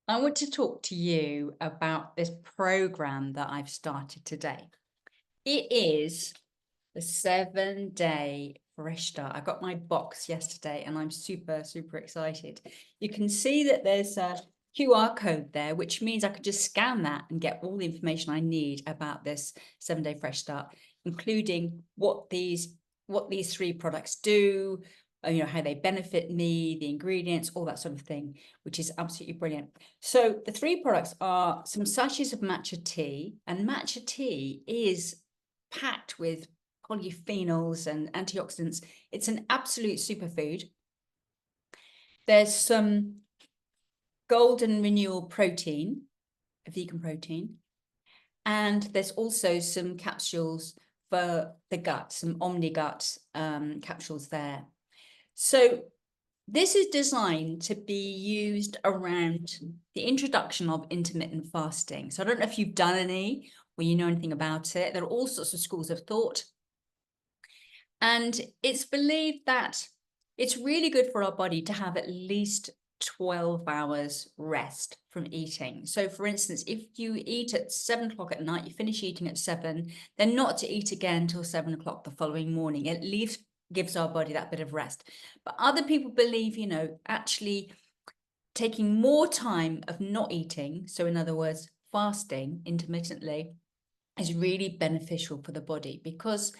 I want to talk to you about this program that I've started today. It is the 7-day fresh start. I got my box yesterday and I'm super, super excited. You can see that there's a QR code there, which means I could just scan that and get all the information I need about this 7-day fresh start, including what these three products do, how they benefit me, the ingredients, all that sort of thing, which is absolutely brilliant. So the three products are some sachets of matcha tea, and matcha tea is packed with polyphenols and antioxidants. It's an absolute superfood. There's some golden renewal protein, a vegan protein, and there's also some capsules for the gut, some omni-gut capsules there. So this is designed to be used around the introduction of intermittent fasting. So I don't know if you've done any or you know anything about it. There are all sorts of schools of thought. And it's believed that it's really good for our body to have at least 12 hours rest from eating. So for instance, if you eat at 7 o'clock at night, you finish eating at 7, then not to eat again until 7 o'clock the following morning. It leaves gives our body that bit of rest. But other people believe, actually taking more time of not eating, so in other words, fasting intermittently, is really beneficial for the body because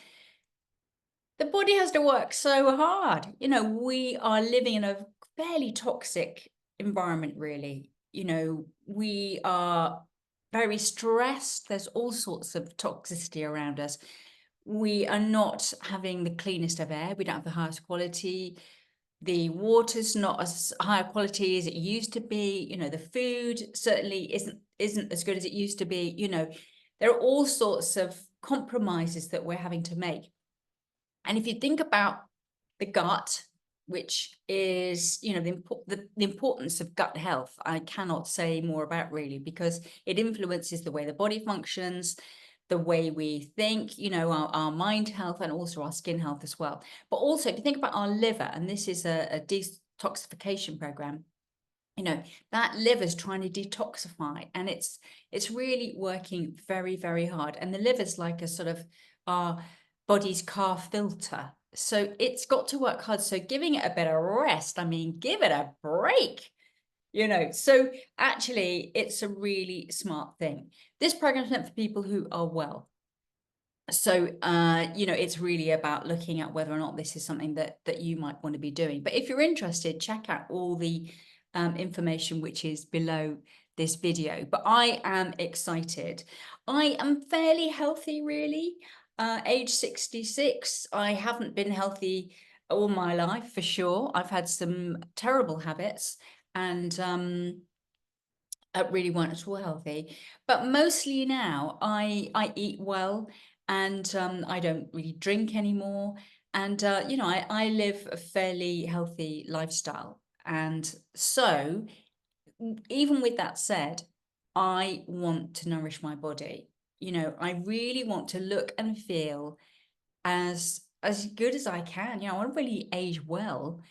the body has to work so hard. We are living in a fairly toxic environment, really. We are very stressed. There's all sorts of toxicity around us. We are not having the cleanest of air. We don't have the highest quality. The water's not as high quality as it used to be. The food certainly isn't as good as it used to be. There are all sorts of compromises that we're having to make. And if you think about the gut, which is, the importance of gut health, I cannot say more about really, because it influences the way the body functions, the way we think, our mind health, and also our skin health as well. But also, if you think about our liver, and this is a detoxification program, that liver's trying to detoxify, and it's really working very, very hard. And the liver's like a sort of our body's car filter. So it's got to work hard. So giving it a bit of rest, I mean, give it a break. So actually it's a really smart thing. This program is meant for people who are well. So it's really about looking at whether or not this is something that you might want to be doing. But if you're interested, check out all the information which is below this video. But I am excited. I am fairly healthy, really. Age 66. I haven't been healthy all my life, for sure. I've had some terrible habits, and really weren't at all healthy. But mostly now I eat well, and I don't really drink anymore. And I live a fairly healthy lifestyle. And so even with that said, I want to nourish my body. I really want to look and feel as good as I can. I want to really age well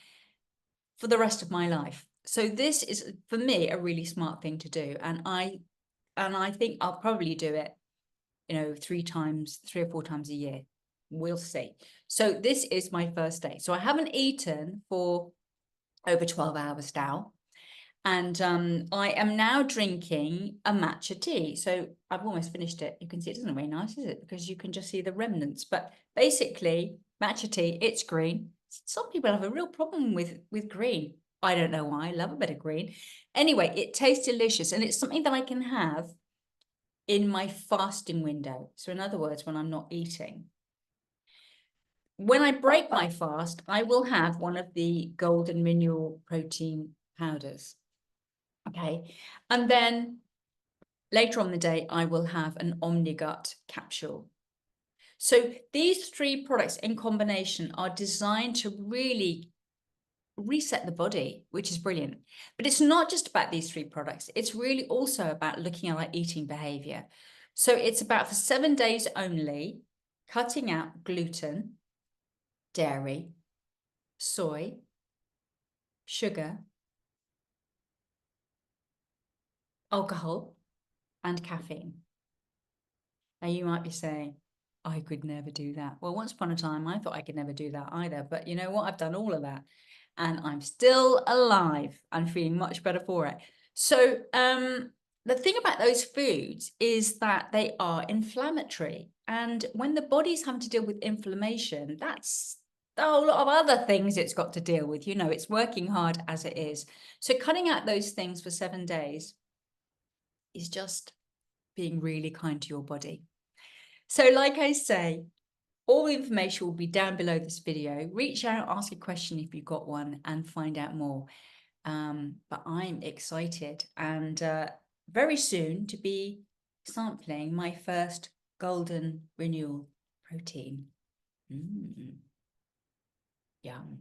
for the rest of my life. So this is, for me, a really smart thing to do. And I think I'll probably do it, 3 or 4 times a year. We'll see. So this is my first day. So I haven't eaten for over 12 hours now. And I am now drinking a matcha tea. So I've almost finished it. You can see it isn't very nice, is it? Because you can just see the remnants. But basically, matcha tea, it's green. Some people have a real problem with green. I don't know why. I love a bit of green. Anyway, it tastes delicious. And it's something that I can have in my fasting window. So in other words, when I'm not eating. When I break my fast, I will have one of the golden renewal protein powders. Okay. And then later on in the day, I will have an OmniGut capsule. So these 3 products in combination are designed to really reset the body, which is brilliant. But it's not just about these 3 products. It's really also about looking at our eating behavior. So it's about, for 7 days only, cutting out gluten, dairy, soy, sugar, alcohol and caffeine. Now you might be saying, I could never do that. Well, once upon a time, I thought I could never do that either. But you know what? I've done all of that and I'm still alive and feeling much better for it. So the thing about those foods is that they are inflammatory. And when the body's having to deal with inflammation, that's a whole lot of other things it's got to deal with. You know, it's working hard as it is. So cutting out those things for 7 days is just being really kind to your body. So like I say, all the information will be down below this video. Reach out, ask a question if you've got one, and find out more. But I'm excited and very soon to be sampling my first golden renewal protein. Yum.